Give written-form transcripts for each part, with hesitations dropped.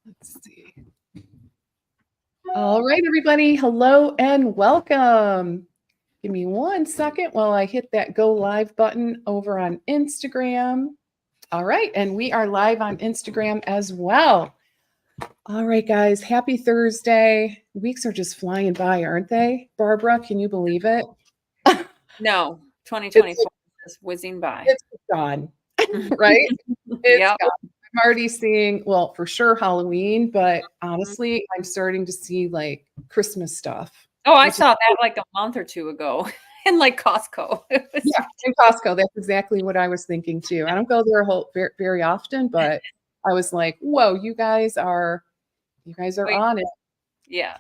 Let's see. All right, everybody. Hello and welcome. Give me 1 second while I hit that go live button over on Instagram. All right, and we are live on Instagram as well. All right, guys, happy Thursday. Weeks are just flying by, aren't they? Barbara, can you believe it? No, 2024 is whizzing by. It's gone, right? It's Yep. gone. I'm already seeing, well, for sure Halloween, but honestly, I'm starting to see like Christmas stuff. Oh, I Which is saw that like a month or two ago in like Costco. Yeah, in Costco. That's exactly what I was thinking too. I don't go there very often, but I was like, "Whoa, you guys are Wait, on it." yeah.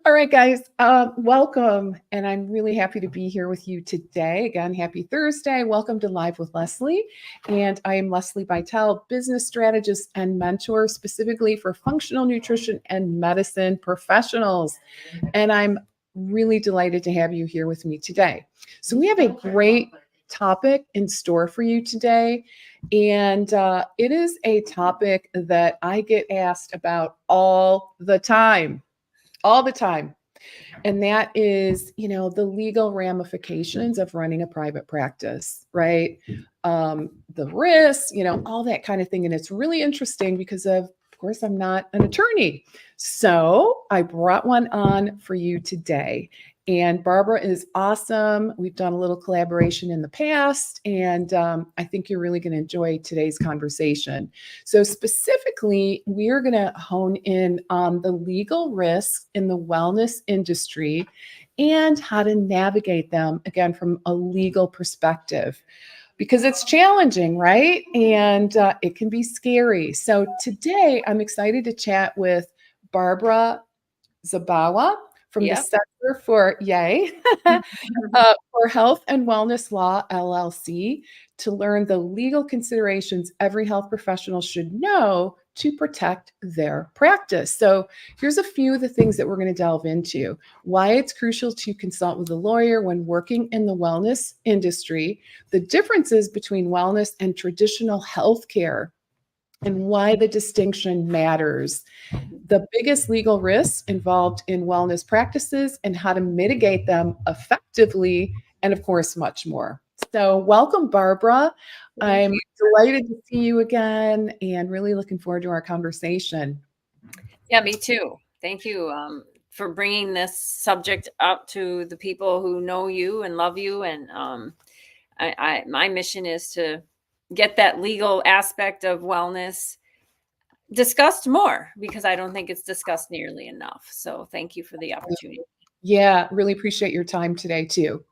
All right, guys, welcome, and I'm really happy to be here with you today. Again, happy Thursday. Welcome to Live with Leslie, and I am Leslie Bytel, business strategist and mentor specifically for functional nutrition and medicine professionals. And I'm really delighted to have you here with me today. So we have a great topic in store for you today. And it is a topic that I get asked about all the time, And that is, the legal ramifications of running a private practice, right? The risks, all that kind of thing. And it's really interesting because of course, I'm not an attorney. So I brought one on for you today. And Barbara is awesome. We've done a little collaboration in the past, and I think you're really going to enjoy today's conversation. So, specifically, we're going to hone in on the legal risks in the wellness industry and how to navigate them, again, from a legal perspective. Because it's challenging, right? And it can be scary. So, today I'm excited to chat with Barbara Zabawa from the Yep. Center for for Health and Wellness Law LLC to learn the legal considerations every health professional should know to protect their practice. So, here's a few of the things that we're going to delve into: why it's crucial to consult with a lawyer when working in the wellness industry, the differences between wellness and traditional healthcare, and why the distinction matters, the biggest legal risks involved in wellness practices and how to mitigate them effectively, and of course, much more. So, welcome, Barbara. Thank I'm you. delighted to see you again and really looking forward to our conversation. Yeah, me too. Thank you for bringing this subject up to the people who know you and love you. And my mission is to get that legal aspect of wellness discussed more because I don't think it's discussed nearly enough. So thank you for the opportunity. Yeah, really appreciate your time today, too.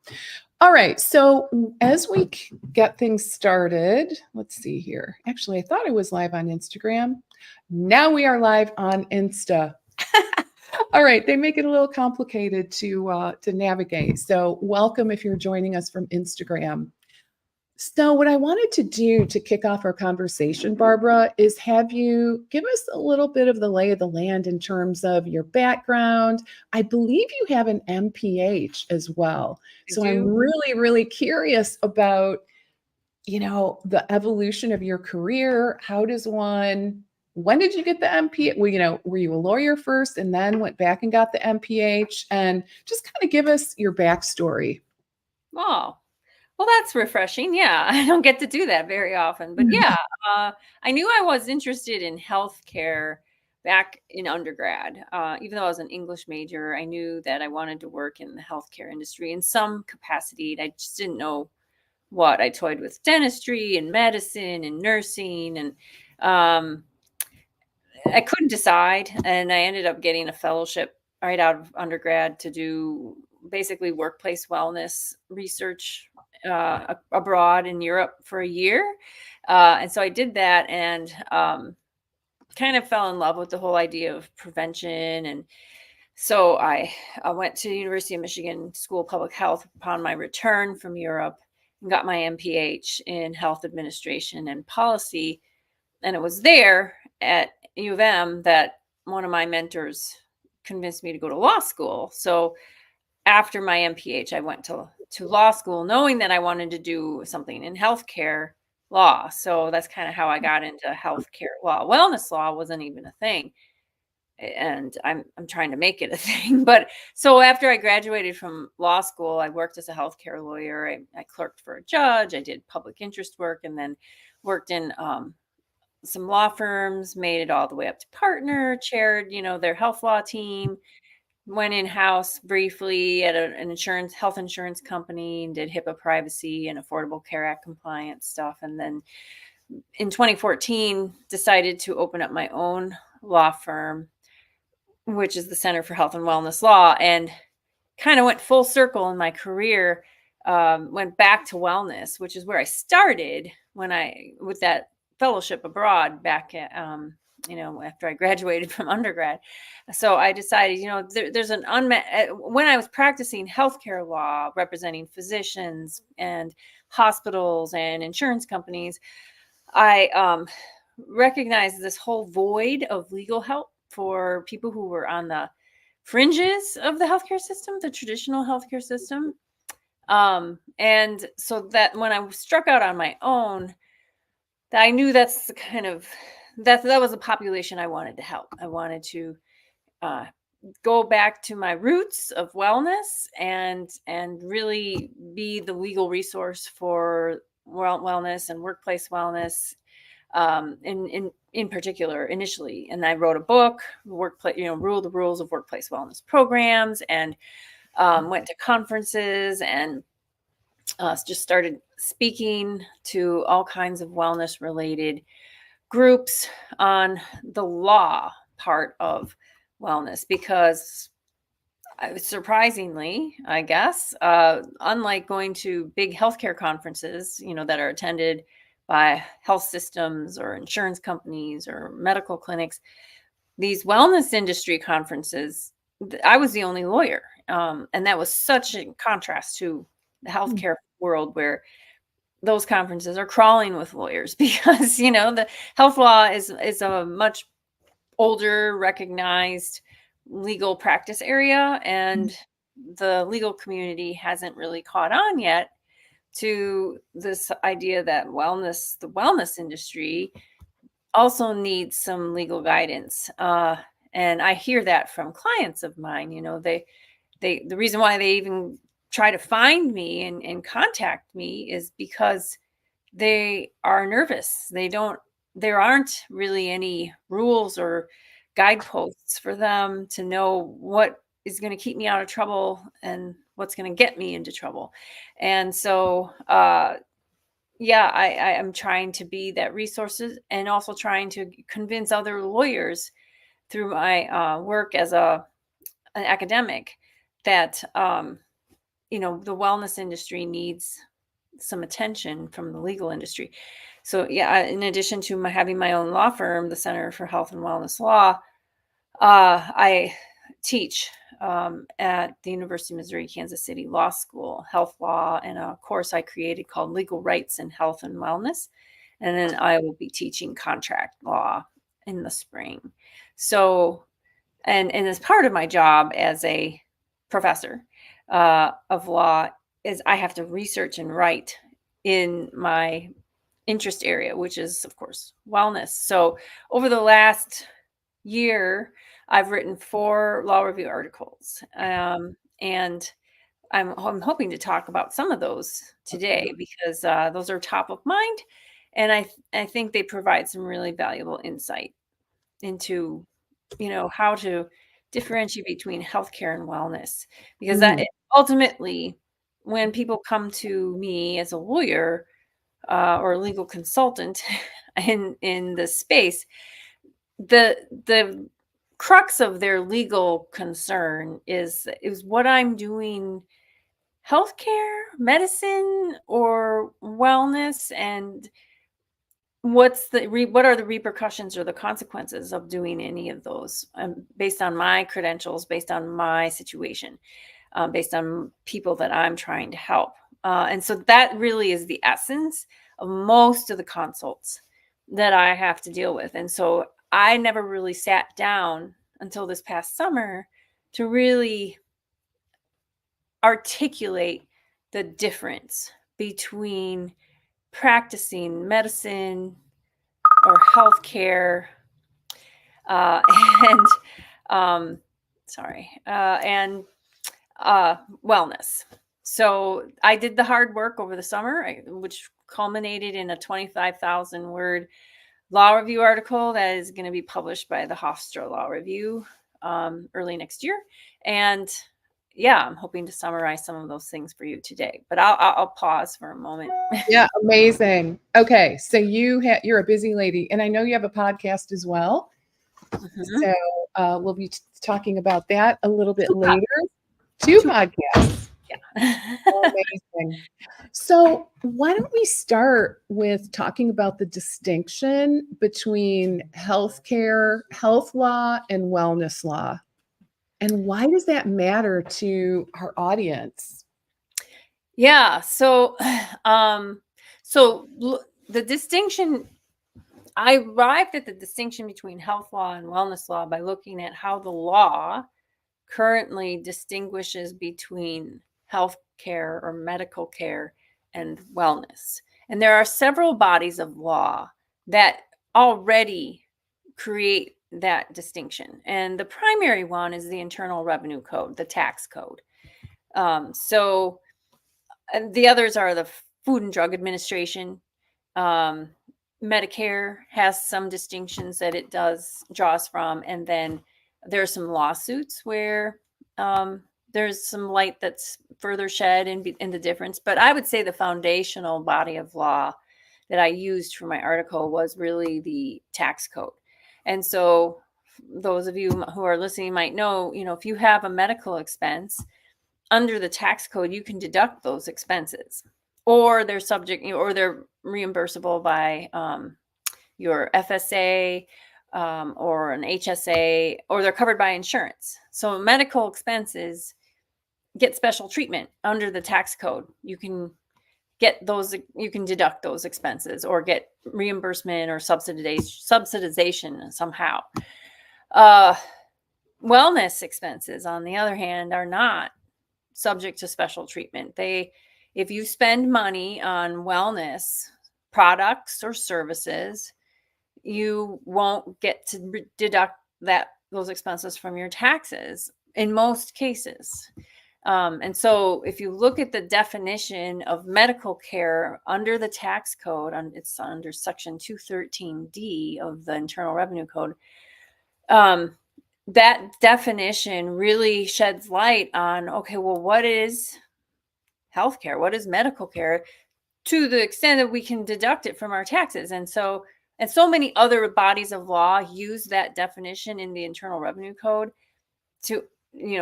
All right. So, as we get things started, let's see here. Actually, I thought I was live on Instagram. Now we are live on Insta. All right, they make it a little complicated to navigate. So, welcome if you're joining us from Instagram. So, what I wanted to do to kick off our conversation, Barbara, is have you give us a little bit of the lay of the land in terms of your background. I believe you have an MPH as well. I So, I'm do. really, really curious about, the evolution of your career. When did you get the MPH? Well, were you a lawyer first and then went back and got the MPH? And just kind of give us your backstory. Oh, well, that's refreshing. Yeah, I don't get to do that very often. But yeah, I knew I was interested in healthcare back in undergrad. Even though I was an English major, I knew that I wanted to work in the healthcare industry in some capacity. I just didn't know what. I toyed with dentistry and medicine and nursing, and um, I couldn't decide. And I ended up getting a fellowship right out of undergrad to do basically workplace wellness research abroad in Europe for a year. And so I did that and kind of fell in love with the whole idea of prevention. And so I went to the University of Michigan School of Public Health upon my return from Europe and got my MPH in health administration and policy. And it was there at U of M that one of my mentors convinced me to go to law school. So after my MPH, I went to law school knowing that I wanted to do something in healthcare, law. So that's kind of how I got into healthcare law. Wellness law wasn't even a thing, and I'm trying to make it a thing. But so after I graduated from law school, I worked as a healthcare lawyer. I clerked for a judge. I did public interest work, and then worked in some law firms. Made it all the way up to partner. Chaired, their health law team. Went in house briefly at an health insurance company, and did HIPAA privacy and Affordable Care Act compliance stuff. And then in 2014, decided to open up my own law firm, which is the Center for Health and Wellness Law, and kind of went full circle in my career. Went back to wellness, which is where I started with that fellowship abroad back at, after I graduated from undergrad. So I decided, there's an unmet, when I was practicing healthcare law, representing physicians and hospitals and insurance companies, I recognized this whole void of legal help for people who were on the fringes of the healthcare system, the traditional healthcare system. And so that when I struck out on my own, that I knew that's the kind of that was the population I wanted to help. I wanted to uh, go back to my roots of wellness and really be the legal resource for wellness and workplace wellness, in particular initially. And I wrote a book, workplace, rule the rules of workplace wellness programs, and went to conferences and just started speaking to all kinds of wellness related groups on the law part of wellness, because surprisingly, I guess, unlike going to big healthcare conferences, that are attended by health systems or insurance companies or medical clinics, these wellness industry conferences, I was the only lawyer. And that was such a contrast to the healthcare world, where those conferences are crawling with lawyers because, the health law is a much older, recognized legal practice area, and the legal community hasn't really caught on yet to this idea that the wellness industry also needs some legal guidance. And I hear that from clients of mine. The reason why they even try to find me and contact me is because they are nervous. There aren't really any rules or guideposts for them to know what is going to keep me out of trouble and what's going to get me into trouble. And so, yeah, I am trying to be that resources, and also trying to convince other lawyers through my work as an academic that, the wellness industry needs some attention from the legal industry. So yeah, in addition to having my own law firm, the Center for Health and Wellness Law, I teach at the University of Missouri Kansas City Law School health law, and a course I created called Legal Rights in Health and Wellness. And then I will be teaching contract law in the spring. So, and as part of my job as a professor of law, is I have to research and write in my interest area, which is, of course, wellness. So over the last year, I've written 4 law review articles, and I'm hoping to talk about some of those today, because those are top of mind, and I think they provide some really valuable insight into how to differentiate between healthcare and wellness, because that ultimately, when people come to me as a lawyer or a legal consultant in the space, the crux of their legal concern is what I'm doing healthcare, medicine, or wellness, and what are the repercussions or the consequences of doing any of those, based on my credentials, based on my situation, based on people that I'm trying to help. And so that really is the essence of most of the consults that I have to deal with. And so I never really sat down until this past summer to really articulate the difference between practicing medicine or healthcare, uh, and and wellness. So I did the hard work over the summer, which culminated in a 25,000 word law review article that is going to be published by the Hofstra Law Review early next year. And yeah, I'm hoping to summarize some of those things for you today. But I'll pause for a moment. Yeah, amazing. Okay, so you're a busy lady, and I know you have a podcast as well. Mhm. So we'll be talking about that a little bit Two pop- later. Two two- podcasts. Yeah. Amazing. So why don't we start with talking about the distinction between healthcare, health law, and wellness law? And why does that matter to our audience? Yeah. So, the distinction, I arrived at the distinction between health law and wellness law by looking at how the law currently distinguishes between health care or medical care and wellness. And there are several bodies of law that already create that distinction. And the primary one is the Internal Revenue Code, the tax code. So, and the others are the Food and Drug Administration. Um, Medicare has some distinctions that it draws from, and then there are some lawsuits where there's some light that's further shed in the difference. But I would say the foundational body of law that I used for my article was really the tax code. And so, those of you who are listening might know, if you have a medical expense under the tax code, you can deduct those expenses, or they're reimbursable by your FSA or an HSA, or they're covered by insurance. So medical expenses get special treatment under the tax code. You can deduct those expenses or get reimbursement or subsidization somehow. Wellness expenses, on the other hand, are not subject to special treatment. If you spend money on wellness products or services, you won't get to deduct those expenses from your taxes in most cases. And so if you look at the definition of medical care under the tax code, it's under section 213D of the Internal Revenue Code, that definition really sheds light on, okay, well, what is healthcare? What is medical care, to the extent that we can deduct it from our taxes? And so many other bodies of law use that definition in the Internal Revenue Code to,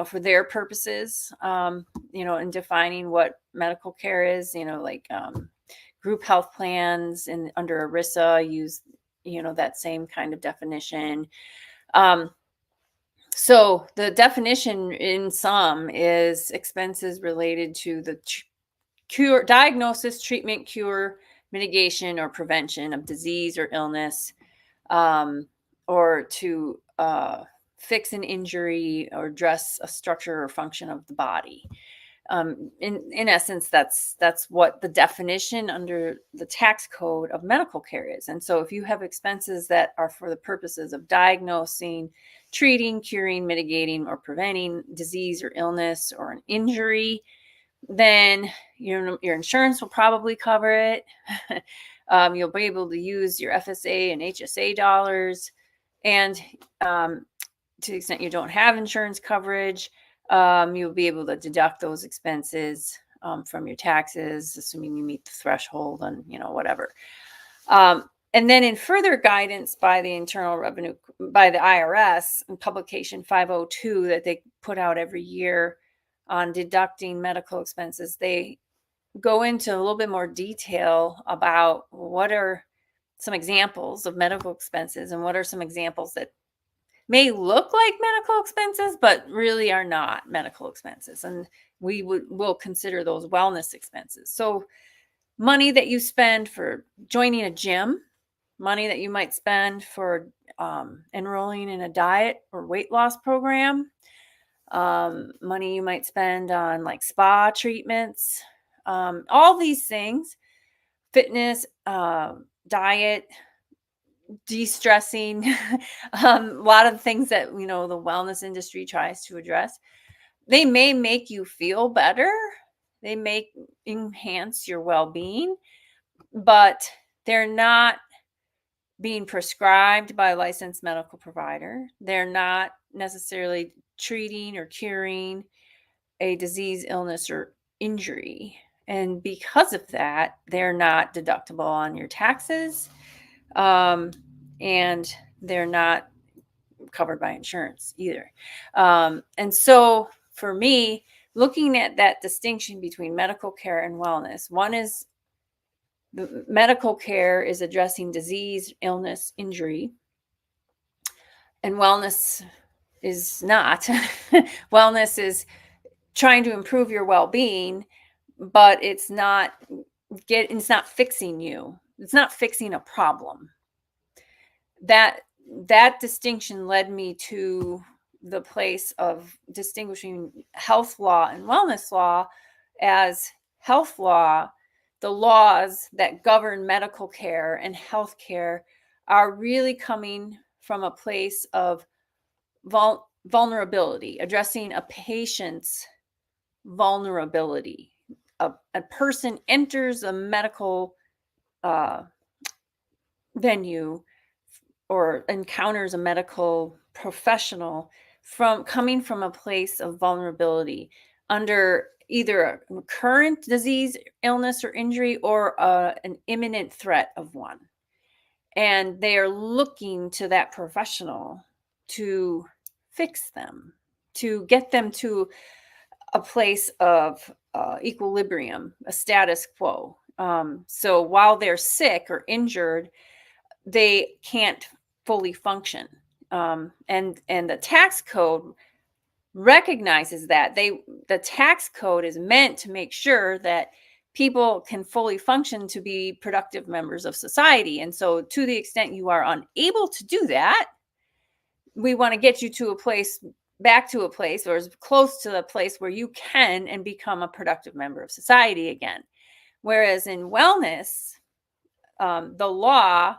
for their purposes, in defining what medical care is, like group health plans and under ERISA use, that same kind of definition. So the definition in sum is expenses related to the cure, diagnosis, treatment, cure, mitigation, or prevention of disease or illness, or to fix an injury or address a structure or function of the body. In essence, that's what the definition under the tax code of medical care is. And so if you have expenses that are for the purposes of diagnosing, treating, curing, mitigating, or preventing disease or illness or an injury, then your insurance will probably cover it. You'll be able to use your FSA and HSA dollars. And to the extent you don't have insurance coverage, you'll be able to deduct those expenses from your taxes, assuming you meet the threshold and, whatever. And then in further guidance by the IRS in publication 502 that they put out every year on deducting medical expenses, they go into a little bit more detail about what are some examples of medical expenses and what are some examples that may look like medical expenses, but really are not medical expenses. And we'll consider those wellness expenses. So money that you spend for joining a gym, money that you might spend for enrolling in a diet or weight loss program, money you might spend on like spa treatments, all these things fitness, diet, de-stressing, a lot of things that, the wellness industry tries to address. They may make you feel better. They may enhance your well-being, but they're not being prescribed by a licensed medical provider. They're not necessarily treating or curing a disease, illness, or injury. And because of that, they're not deductible on your taxes. And they're not covered by insurance either. And so for me, looking at that distinction between medical care and wellness, one is the medical care is addressing disease, illness, injury, and wellness is not. Wellness is trying to improve your well-being, but it's not fixing you. It's not fixing a problem. That distinction led me to the place of distinguishing health law and wellness law as health law. The laws that govern medical care and health care are really coming from a place of vulnerability, addressing a patient's vulnerability. A person enters a medical venue or encounters a medical professional coming from a place of vulnerability under either a current disease, illness, or injury, or an imminent threat of one. And they are looking to that professional to fix them, to get them to a place of equilibrium, a status quo. So while they're sick or injured, they can't fully function. And the tax code recognizes that. The tax code is meant to make sure that people can fully function to be productive members of society. And so to the extent you are unable to do that, we want to get you to back to a place or as close to the place where you can and become a productive member of society again. Whereas in wellness, the law,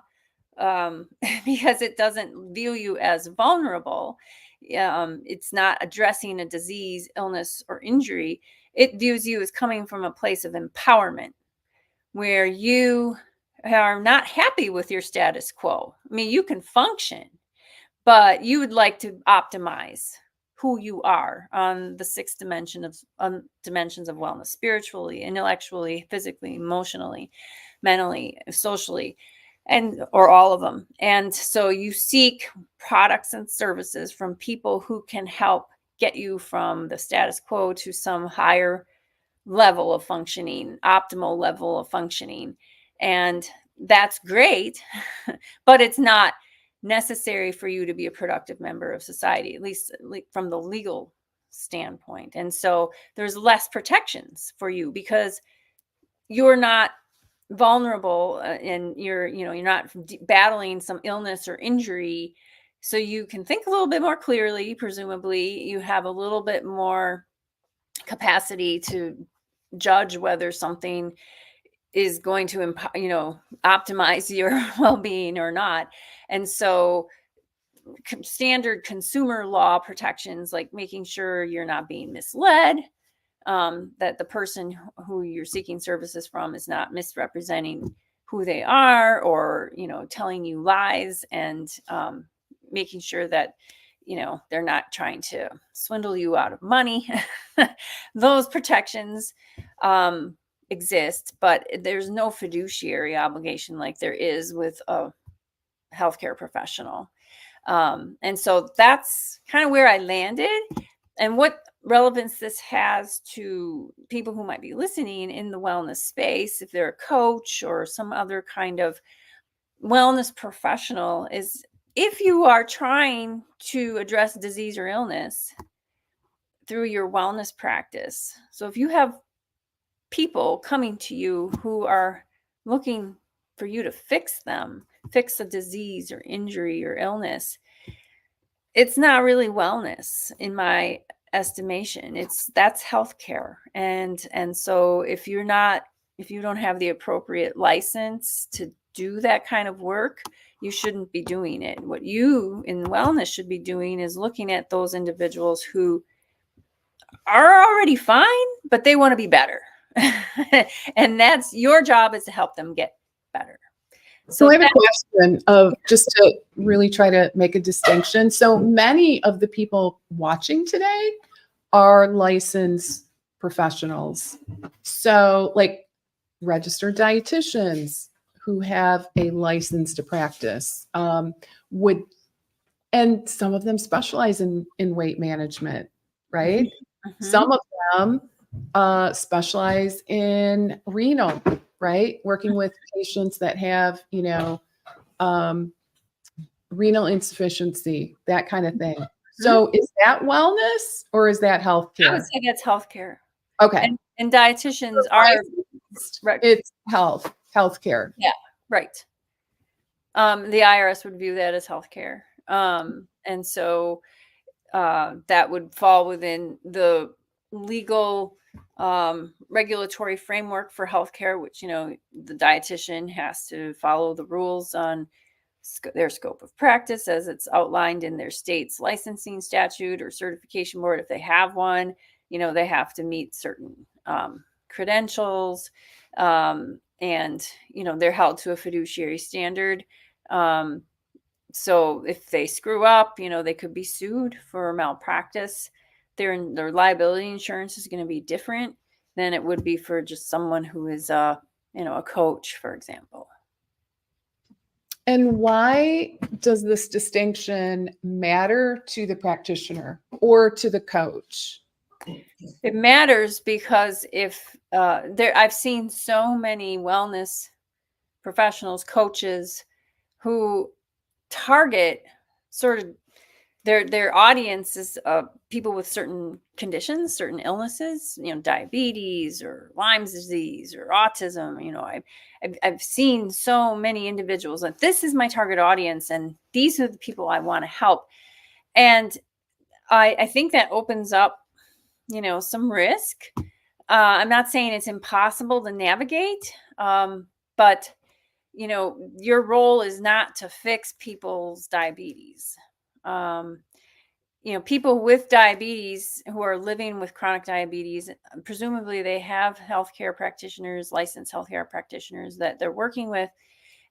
because it doesn't view you as vulnerable, it's not addressing a disease, illness, or injury. It views you as coming from a place of empowerment, where you are not happy with your status quo. I mean, you can function, but you would like to optimize who you are on the six dimensions of wellness: spiritually, intellectually, physically, emotionally, mentally, socially, or all of them. And so you seek products and services from people who can help get you from the status quo to some higher level of functioning, optimal level of functioning. And that's great, but it's not necessary for you to be a productive member of society, at least from the legal standpoint. And so there's less protections for you because you're not vulnerable, and you're not battling some illness or injury. So you can think a little bit more clearly. Presumably you have a little bit more capacity to judge whether something is going to optimize your well-being or not. And so standard consumer law protections, like making sure you're not being misled, that the person who you're seeking services from is not misrepresenting who they are, or telling you lies, and making sure that they're not trying to swindle you out of money. Those protections exist, but there's no fiduciary obligation like there is with a healthcare professional. And so that's kind of where I landed. And what relevance this has to people who might be listening in the wellness space, if they're a coach or some other kind of wellness professional, is if you are trying to address disease or illness through your wellness practice. So if you have people coming to you who are looking for you to fix a disease or injury or illness, it's not really wellness in my estimation. That's healthcare. And so if you're not if you don't have the appropriate license to do that kind of work, you shouldn't be doing it. What you in wellness should be doing is looking at those individuals who are already fine, but they want to be better. And that's your job, is to help them get better. So I have a question of just to really try to make a distinction. So many of the people watching today are licensed professionals. So like registered dietitians who have a license to practice would, and some of them specialize in weight management, right? Mm-hmm. Some of them specialize in renal, right? Working with patients that have, renal insufficiency, that kind of thing. So is that wellness or is that healthcare? I would say that's healthcare. Okay. And dietitians are, it's healthcare. Yeah, right. The IRS would view that as healthcare. And so that would fall within the legal regulatory framework for healthcare, which, the dietitian has to follow the rules on their scope of practice as it's outlined in their state's licensing statute or certification board. If they have one, they have to meet certain credentials, and, they're held to a fiduciary standard. So if they screw up, they could be sued for malpractice. Their liability insurance is going to be different than it would be for just someone who is a coach, for example. And why does this distinction matter to the practitioner or to the coach? It matters because if I've seen so many wellness professionals, coaches, who target sort of their audience is people with certain conditions, certain illnesses, diabetes or Lyme's disease or autism. I've seen so many individuals that this is my target audience, and these are the people I want to help. And I think that opens up, some risk. I'm not saying it's impossible to navigate, but your role is not to fix people's diabetes. People with diabetes who are living with chronic diabetes, presumably they have healthcare practitioners, licensed healthcare practitioners that they're working with.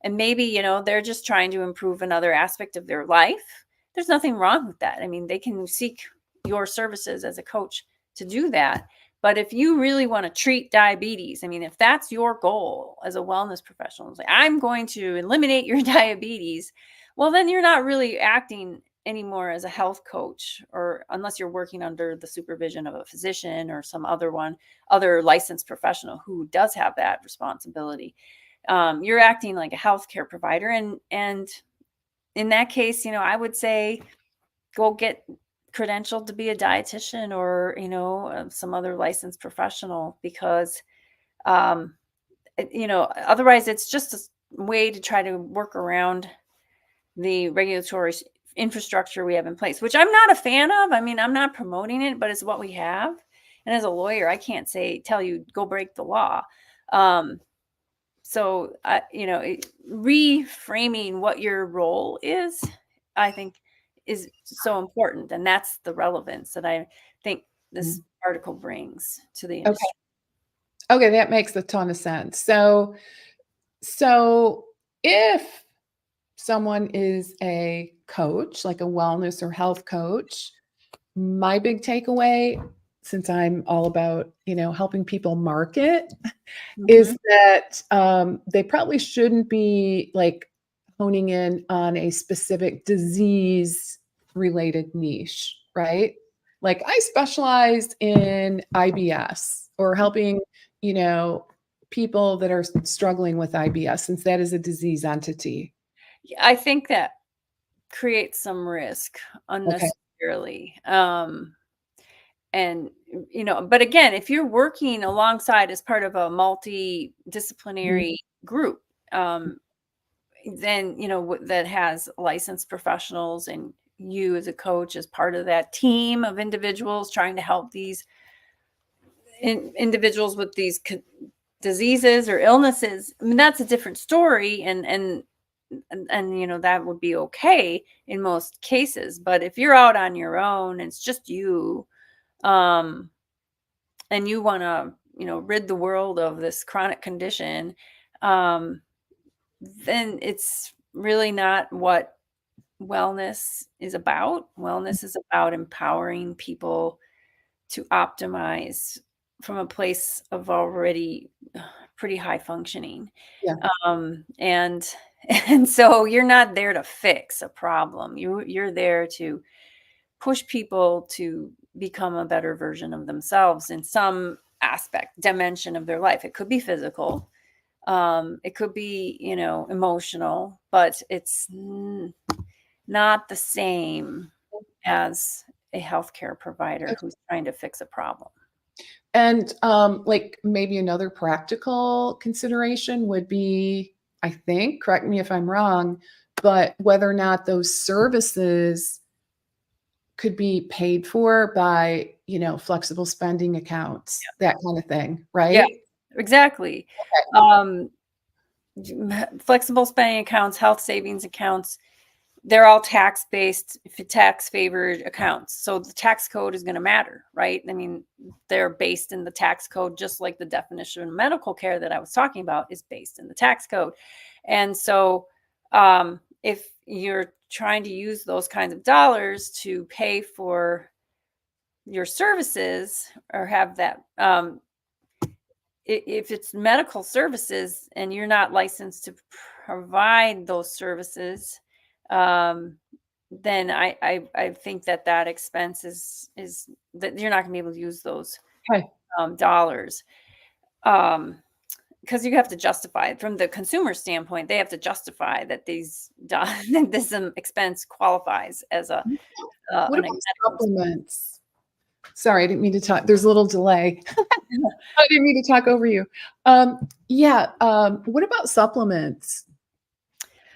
And maybe, they're just trying to improve another aspect of their life. There's nothing wrong with that. I mean, they can seek your services as a coach to do that. But if you really want to treat diabetes, if that's your goal as a wellness professional, it's like, I'm going to eliminate your diabetes, well, then you're not really acting anymore as a health coach, or unless you're working under the supervision of a physician or some other licensed professional who does have that responsibility. You're acting like a healthcare provider. And in that case, I would say go get credentialed to be a dietitian or, some other licensed professional, because, otherwise it's just a way to try to work around the regulatory infrastructure we have in place, which I'm not a fan of. I'm not promoting it, but it's what we have. And as a lawyer, I can't tell you, go break the law. So, reframing what your role is, I think, is so important. And that's the relevance that I think this article brings to the industry. Okay, that makes a ton of sense. So if someone is a coach, like a wellness or health coach, my big takeaway, since I'm all about, helping people market, is that they probably shouldn't be like honing in on a specific disease related niche, right? Like I specialize in IBS or helping, people that are struggling with IBS, since that is a disease entity. I think that creates some risk unnecessarily. Okay. And, but again, if you're working alongside as part of a multidisciplinary group, then, that has licensed professionals, and you as a coach as part of that team of individuals trying to help these individuals with these diseases or illnesses, I mean, that's a different story, and that would be okay in most cases. But if you're out on your own, it's just you, and you want to, rid the world of this chronic condition, um, then it's really not what wellness is about. Wellness is about empowering people to optimize from a place of already pretty high functioning. Yeah. And and so you're not there to fix a problem. You're there to push people to become a better version of themselves in some aspect, dimension of their life. It could be physical, it could be, emotional, but it's not the same as a healthcare provider who's trying to fix a problem. And like maybe another practical consideration would be, I think, correct me if I'm wrong, but whether or not those services could be paid for by, flexible spending accounts, that kind of thing, Yeah, right? exactly. Okay. Flexible spending accounts, health savings accounts, they're all tax-based, tax-favored accounts. So the tax code is going to matter, right? I mean, they're based in the tax code, just like the definition of medical care that I was talking about is based in the tax code. And so if you're trying to use those kinds of dollars to pay for your services or have that, if it's medical services and you're not licensed to provide those services, then I think that expense is that you're not going to be able to use those Okay. dollars, because you have to justify it from the consumer standpoint. They have to justify that that this expense qualifies as a What an about medical. supplements? Sorry, I didn't mean to talk. There's a little delay. I didn't mean to talk over you. Yeah. What about supplements?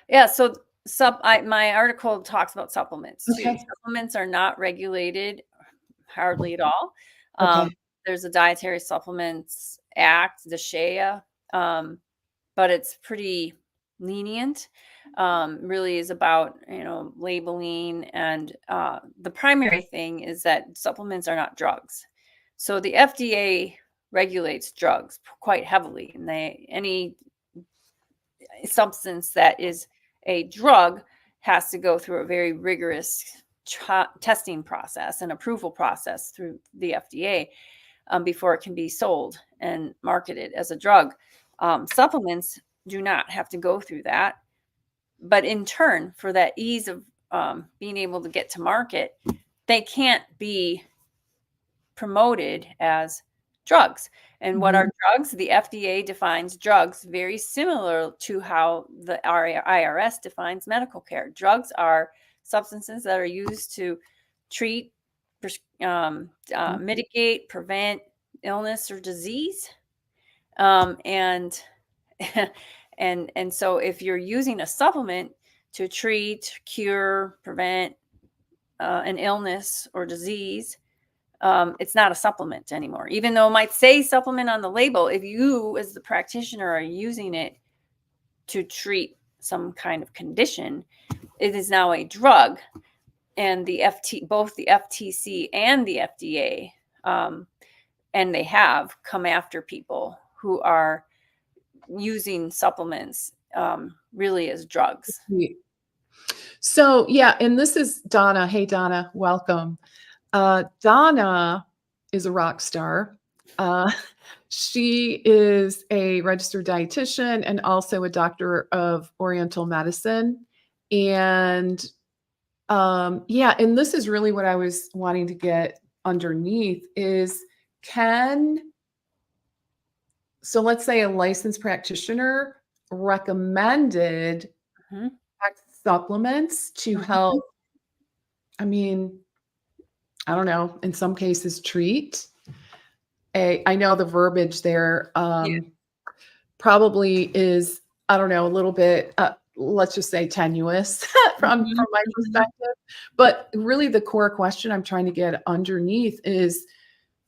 Yeah, so my article talks about supplements too. Okay. Supplements are not regulated hardly at all. Okay. There's a Dietary Supplements Act, the SHEA, but it's pretty lenient. Really is about labeling, and the primary thing is that supplements are not drugs. So the FDA regulates drugs quite heavily, and any substance that is a drug has to go through a very rigorous testing process and approval process through the FDA before it can be sold and marketed as a drug. Supplements do not have to go through that, but in turn, for that ease of being able to get to market, they can't be promoted as drugs. And what are drugs? The FDA defines drugs very similar to how the IRS defines medical care. Drugs are substances that are used to treat, mitigate, prevent illness or disease. And and so if you're using a supplement to treat, cure, prevent an illness or disease, it's not a supplement anymore. Even though it might say supplement on the label, if you as the practitioner are using it to treat some kind of condition, it is now a drug. And both the FTC and the FDA, and they have come after people who are using supplements really as drugs. So yeah, and this is Donna. Hey, Donna, welcome. Donna is a rock star. She is a registered dietitian and also a doctor of Oriental medicine. And yeah, and this is really what I was wanting to get underneath is so let's say a licensed practitioner recommended supplements to help, I mean, I don't know, in some cases treat. I know the verbiage there probably is, I don't know, a little bit, let's just say tenuous from my perspective. But really the core question I'm trying to get underneath is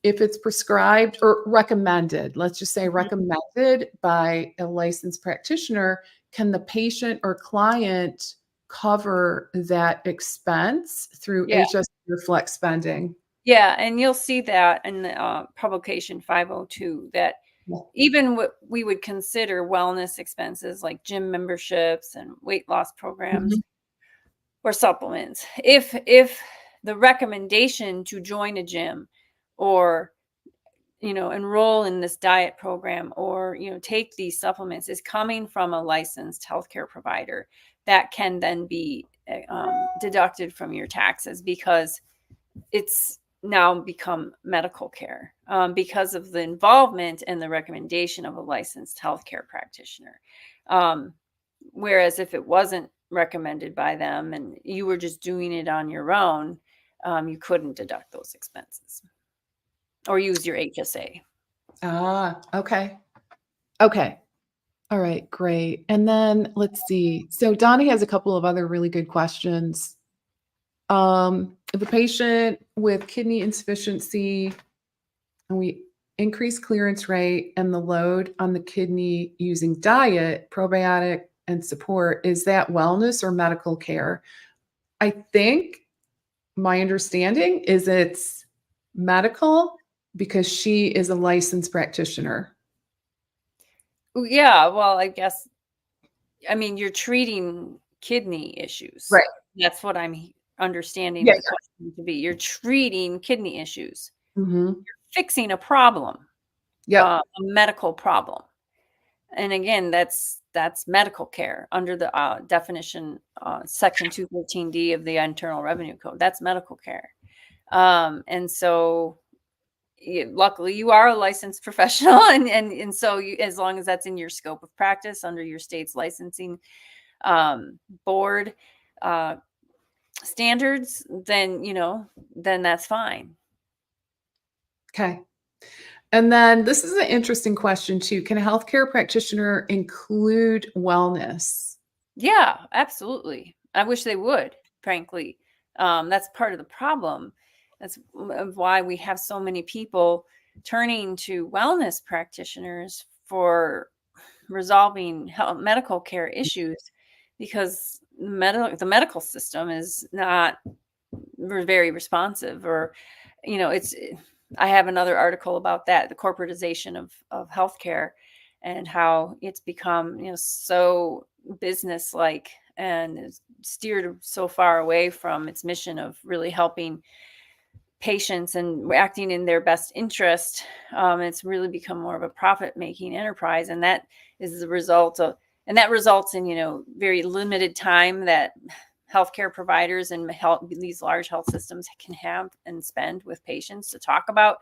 if it's prescribed or recommended, let's just say Mhm. recommended by a licensed practitioner, can the patient or client cover that expense through Yeah. HSA or flex spending? Yeah, and you'll see that in the, publication 502 that Yeah. even what we would consider wellness expenses like gym memberships and weight loss programs Mhm. or supplements, if the recommendation to join a gym or, enroll in this diet program or, take these supplements is coming from a licensed healthcare provider, that can then be, deducted from your taxes because it's now become medical care, because of the involvement and the recommendation of a licensed healthcare practitioner. Um, Whereas if it wasn't recommended by them and you were just doing it on your own, you couldn't deduct those expenses or use your HSA. Ah, okay. Okay. All right, great. And then let's see. So Donnie has a couple of other really good questions. The patient with kidney insufficiency, and we increase clearance rate and the load on the kidney using diet, probiotic, and support. Is that wellness or medical care? I think my understanding is it's medical because she is a licensed practitioner. Yeah, well, I guess, I mean, you're treating kidney issues. Right. That's what I'm understanding Yeah. the question to be. You're treating kidney issues, Mhm. fixing a problem, Yep. a medical problem. And again, that's medical care under the definition, section 213D of the Internal Revenue Code. That's medical care. And so luckily you are a licensed professional and so you, as long as that's in your scope of practice under your state's licensing board uh, standards, then then that's fine. Okay. And then this is an interesting question too. Can a healthcare practitioner include wellness? Yeah, absolutely. I wish they would, frankly. That's part of the problem. That's why we have so many people turning to wellness practitioners for resolving medical care issues because the medical system is not very responsive, or it's I have another article about that, the corporatization of healthcare and how it's become so business like and is steered so far away from its mission of really helping patients and acting in their best interest. It's really become more of a profit making enterprise, and that is the result of, and that results in very limited time that healthcare providers and these large health systems can have and spend with patients to talk about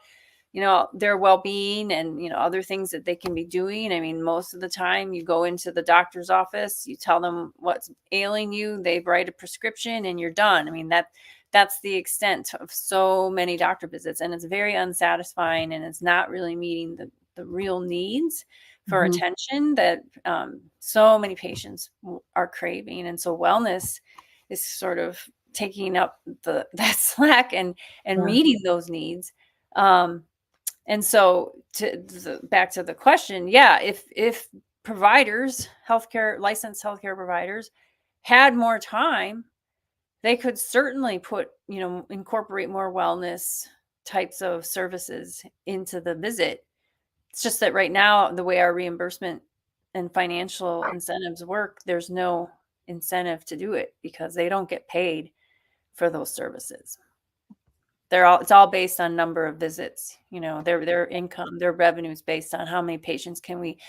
their well-being and other things that they can be doing. I mean, most of the time you go into the doctor's office, you tell them what's ailing you, they write a prescription, and you're done. I mean, that's the extent of so many doctor visits, and it's very unsatisfying, and it's not really meeting the real needs for Mhm. attention that so many patients are craving. And so wellness is sort of taking up that slack and Yeah. meeting those needs. um, and so back to the question, yeah, if providers, healthcare licensed healthcare providers had more time, they could certainly incorporate more wellness types of services into the visit. It's just that right now, the way our reimbursement and financial incentives work, there's no incentive to do it because they don't get paid for those services. It's all based on number of visits. Their income, their revenue is based on how many patients can we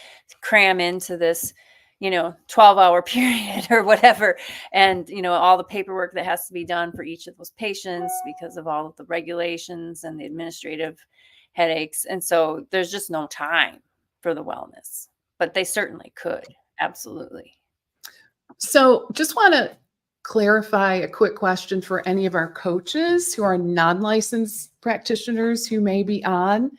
cram into this 12-hour period or whatever. And all the paperwork that has to be done for each of those patients because of all of the regulations and the administrative headaches. And so there's just no time for the wellness, but they certainly could. Absolutely. So just want to clarify a quick question for any of our coaches who are non-licensed practitioners who may be on.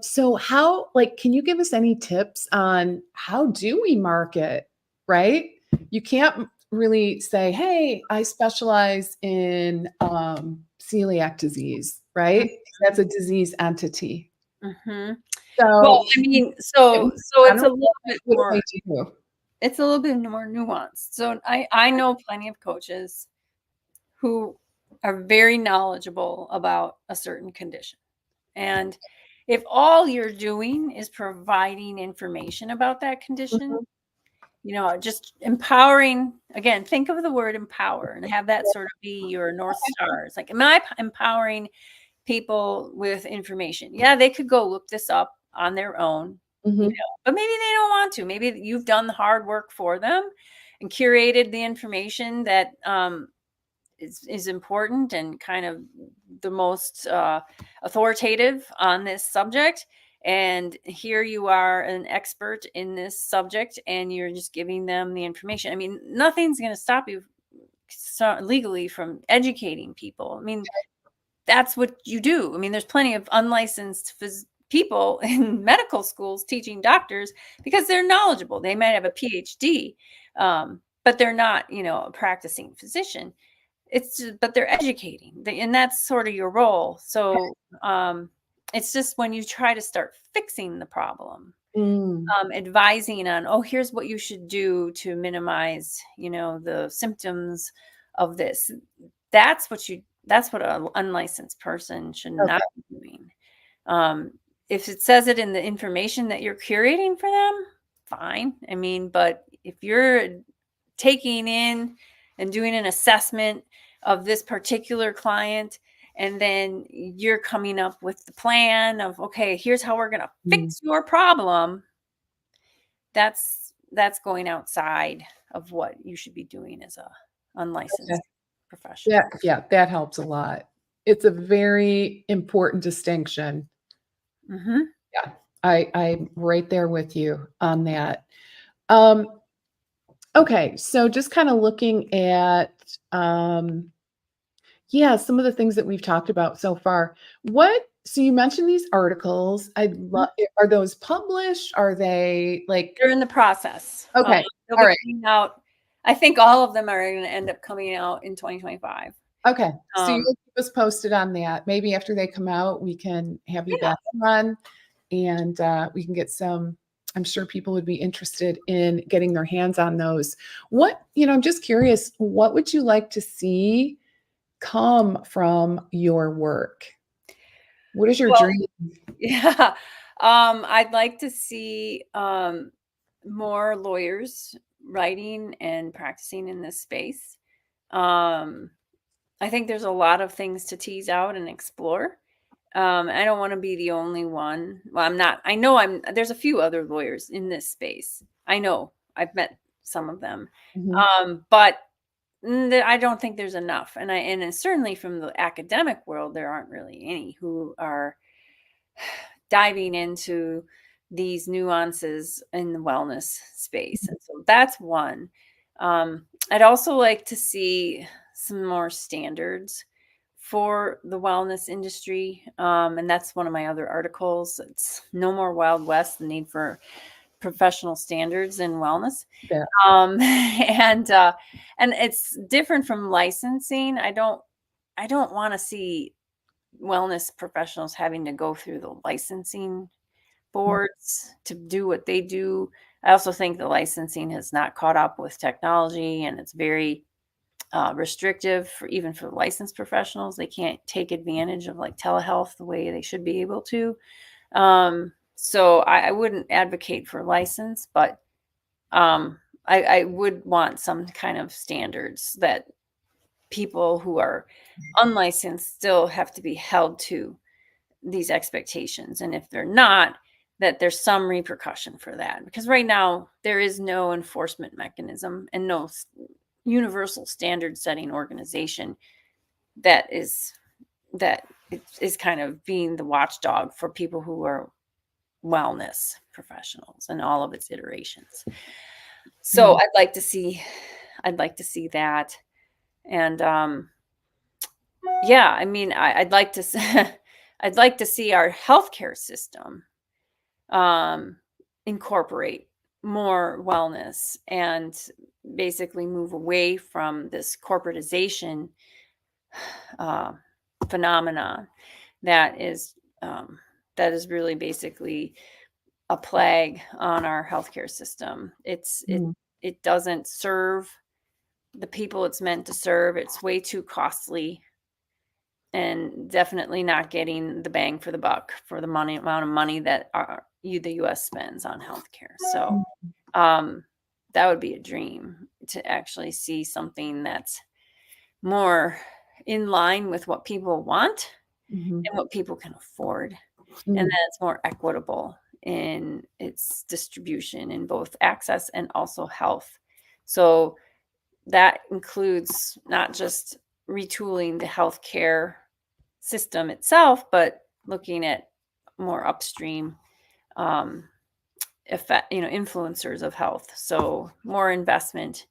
So how, like, can you give us any tips on how do we market, right? You can't really say, hey, I specialize in celiac disease, right? That's a disease entity. Mhm. Well, So I mean, it so it's a little bit would more, say to you. it's a little bit more nuanced. So I know plenty of coaches who are very knowledgeable about a certain condition. And if all you're doing is providing information about that condition, Mhm. just empowering, again, think of the word empower and have that sort of be your North Star. It's like, am I empowering people with information? Yeah, they could go look this up on their own, Mhm. but maybe they don't want to. Maybe you've done the hard work for them and curated the information that is important and kind of the most authoritative on this subject. And here you are, an expert in this subject, and you're just giving them the information. I mean, nothing's going to stop you legally from educating people. I mean, that's what you do. I mean, there's plenty of unlicensed people in medical schools teaching doctors because they're knowledgeable. They might have a PhD, but they're not, a practicing physician. But they're educating, and that's sort of your role. So it's just when you try to start fixing the problem, Mm. advising on, oh, here's what you should do to minimize, the symptoms of this. That's what an unlicensed person should Okay. not be doing. If it says it in the information that you're curating for them, fine. I mean, but if you're taking in and doing an assessment of this particular client, and then you're coming up with the plan of, okay, here's how we're going to Mm. fix your problem, that's going outside of what you should be doing as a Okay. unlicensed Yeah, professional. yeah, that helps a lot. It's a very important distinction. Hmm. Yeah, I'm right there with you on that. Um, okay, so just kind of looking at yeah, some of the things that we've talked about so far. So you mentioned these articles. I'd love are those published? Are they like They're in the process. okay, They'll all be right. coming out. I think all of them are going to end up coming out in 2025. Okay. So Um, you'll keep us posted on that. Maybe after they come out, we can have you yeah. back on and we can get some. I'm sure people would be interested in getting their hands on those. I'm just curious, what would you like to see come from your work? What is your Well, dream? yeah. I'd like to see more lawyers writing and practicing in this space. Um, I think there's a lot of things to tease out and explore. I don't want to be the only one. Well, I'm not. I know there's a few other lawyers in this space. I know. I've met some of them. Mhm. But I don't think there's enough. And certainly from the academic world, there aren't really any who are diving into these nuances in the wellness space. And so that's one. I'd also like to see some more standards for the wellness industry. And that's one of my other articles. It's No More Wild West, the need for professional standards in wellness. Yeah. And it's different from licensing. I don't want to see wellness professionals having to go through the licensing boards to do what they do. I also think the licensing has not caught up with technology, and it's very restrictive even for licensed professionals. They can't take advantage of like telehealth the way they should be able to. So I wouldn't advocate for license, but I would want some kind of standards that people who are unlicensed still have to be held to these expectations. And if they're not, that there's some repercussion for that. Because right now, there is no enforcement mechanism and no universal standard setting organization that is kind of being the watchdog for people who are wellness professionals and all of its iterations. So Mm. I'd like to see that. And yeah, I mean, I'd like to I'd like to see our healthcare system incorporate more wellness and basically move away from this corporatization phenomenon that is really basically a plague on our healthcare system. It doesn't serve the people it's meant to serve. It's way too costly, and definitely not getting the bang for the buck for the amount of money that the U.S. spends on healthcare. So that would be a dream, to actually see something that's more in line with what people want and what people can afford, and that it's more equitable in its distribution in both access and also health. So that includes not just retooling the healthcare system itself, but looking at more upstream influencers of health. So more investment,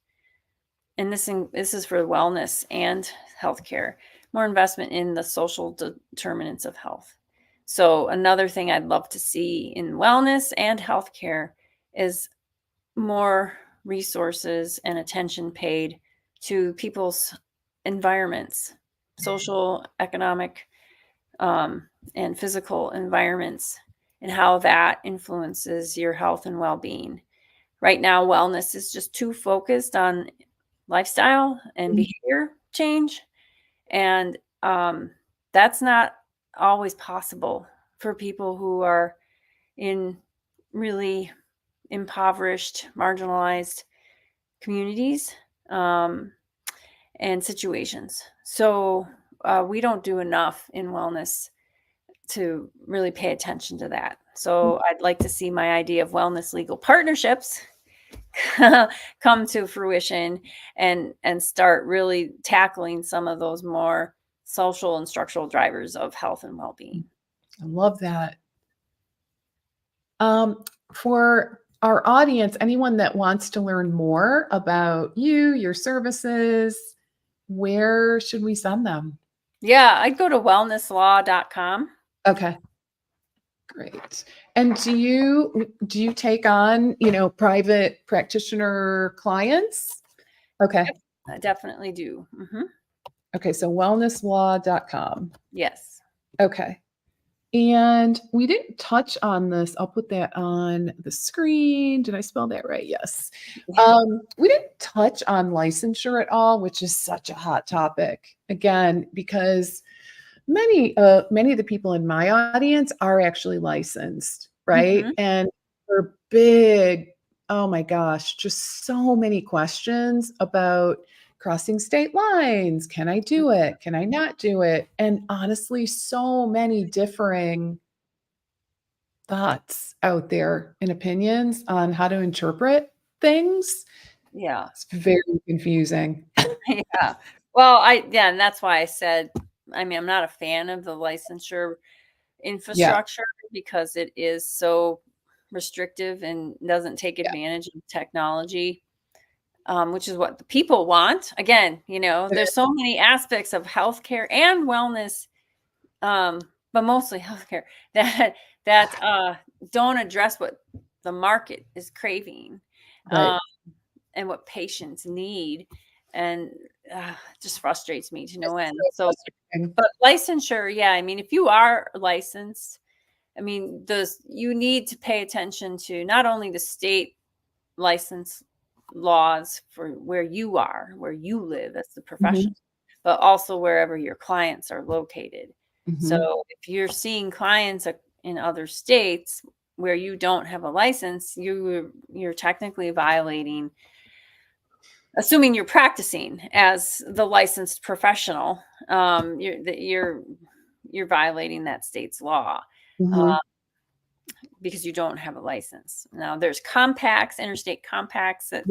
and this is for wellness and healthcare, more investment in the social determinants of health. So another thing I'd love to see in wellness and healthcare is more resources and attention paid to people's environments, social, economic, and physical environments, and how that influences your health and well-being. Right now, wellness is just too focused on lifestyle and behavior change, and that's not always possible for people who are in really impoverished, marginalized communities and situations. So we don't do enough in wellness to really pay attention to that. So I'd like to see my idea of wellness legal partnerships come to fruition and start really tackling some of those more social and structural drivers of health and well-being. I love that. For our audience, anyone that wants to learn more about you, your services, where should we send them? Yeah, I'd go to wellnesslaw.com. Okay. Great. And do you take on, private practitioner clients? Okay. I definitely do. Okay, so wellnesslaw.com. Yes. Okay. And we didn't touch on this. I'll put that on the screen. Did I spell that right? Yes. We didn't touch on licensure at all, which is such a hot topic. Again, because many of the people in my audience are actually licensed, right? And they're big, oh my gosh, just so many questions about crossing state lines. Can I do it? Can I not do it? And honestly, so many differing thoughts out there and opinions on how to interpret things. Yeah. It's very confusing. Yeah. Well, and that's why I said, I'm not a fan of the licensure infrastructure because it is so restrictive and doesn't take advantage of technology, which is what the people want. Again, there's so many aspects of healthcare and wellness, but mostly healthcare that don't address what the market is craving, Right. and what patients need. And it just frustrates me to no end. So But licensure, if you are licensed, you need to pay attention to not only the state license laws for where you live as the profession, but also wherever your clients are located. So if you're seeing clients in other states where you don't have a license, you're technically violating, assuming you're practicing as the licensed professional, you're violating that state's law because you don't have a license. Now, there's interstate compacts that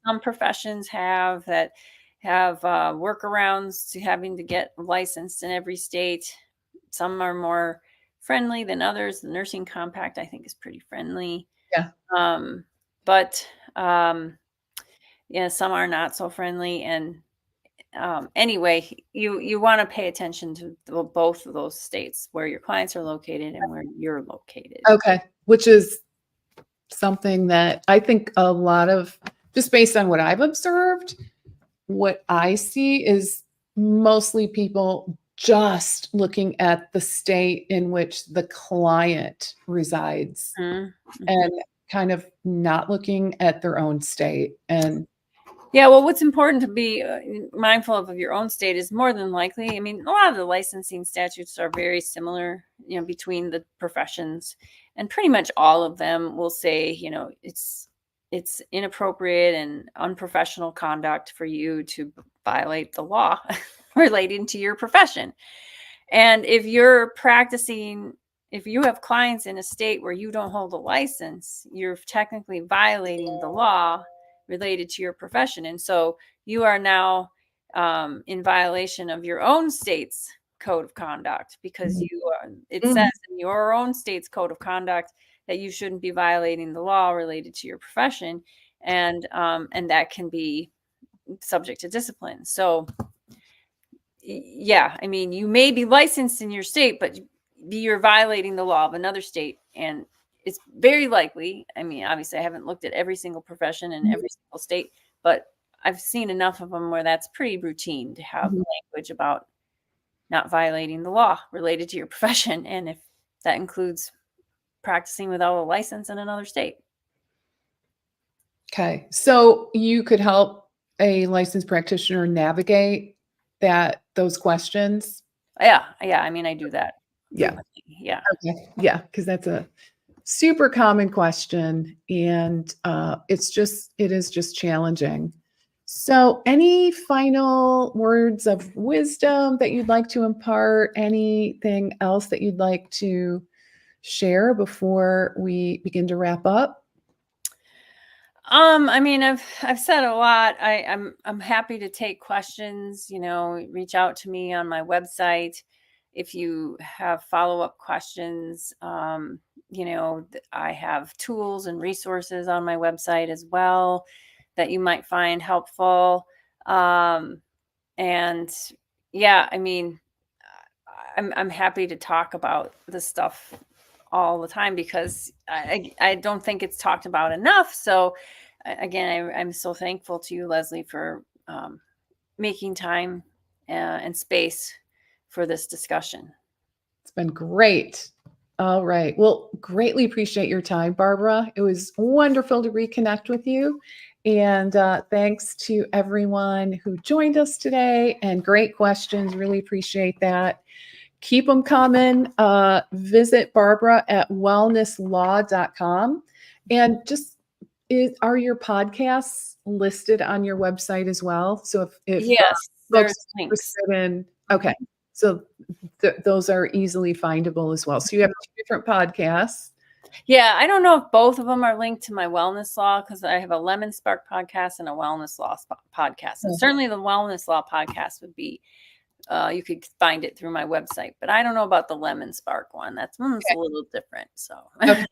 some professions have that have workarounds to having to get licensed in every state. Some are more friendly than others. The nursing compact, I think, is pretty friendly. Yeah. But some are not so friendly. And anyway, you want to pay attention to both of those states, where your clients are located and where you're located. Okay. Which is something that I think a lot of, just based on what I've observed, what I see is mostly people just looking at the state in which the client resides Mm-hmm. and kind of not looking at their own state. And yeah, well, what's important to be mindful of your own state is more than likely, I mean, a lot of the licensing statutes are very similar, between the professions, and pretty much all of them will say, it's inappropriate and unprofessional conduct for you to violate the law relating to your profession. And if you have clients in a state where you don't hold a license, you're technically violating the law related to your profession. And so you are now in violation of your own state's code of conduct, because it says in your own state's code of conduct that you shouldn't be violating the law related to your profession. And that can be subject to discipline. So yeah, I mean, you may be licensed in your state, but you're violating the law of another state. And it's very likely, I mean, obviously I haven't looked at every single profession in every single state, but I've seen enough of them where that's pretty routine to have language about not violating the law related to your profession. And if that includes practicing without a license in another state. okay, so you could help a licensed practitioner navigate those questions. Yeah. I mean, I do that. Yeah. frequently. Yeah. Okay. Yeah, because that's a super common question, and it is just challenging. So, any final words of wisdom that you'd like to impart? Anything else that you'd like to share before we begin to wrap up? I mean, I've said a lot. I'm happy to take questions, reach out to me on my website if you have follow-up questions. I have tools and resources on my website as well that you might find helpful. And yeah, I mean, I'm happy to talk about this stuff all the time, because I don't think it's talked about enough. So again, I'm so thankful to you, Leslie, for making time and space for this discussion. It's been great. All right. Well, greatly appreciate your time, Barbara. It was wonderful to reconnect with you. And thanks to everyone who joined us today, and great questions. Really appreciate that. Keep them coming. Visit Barbara at wellnesslaw.com. And just, are your podcasts listed on your website as well? So if Yes, folks there's links. interested in, okay. So those are easily findable as well. So you have two different podcasts. Yeah, I don't know if both of them are linked to my Wellness Law, because I have a Lemon Spark podcast and a Wellness Law podcast. And certainly the Wellness Law podcast would be, you could find it through my website, but I don't know about the Lemon Spark one. That's a little different. So Okay.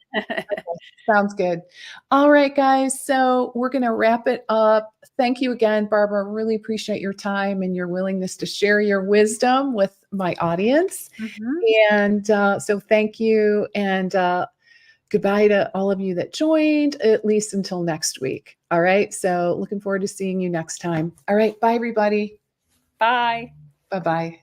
Sounds good. All right, guys. So we're going to wrap it up. Thank you again, Barbara. Really appreciate your time and your willingness to share your wisdom with my audience. And so thank you. And goodbye to all of you that joined, at least until next week. All right. So looking forward to seeing you next time. All right. Bye, everybody. Bye. Bye-bye.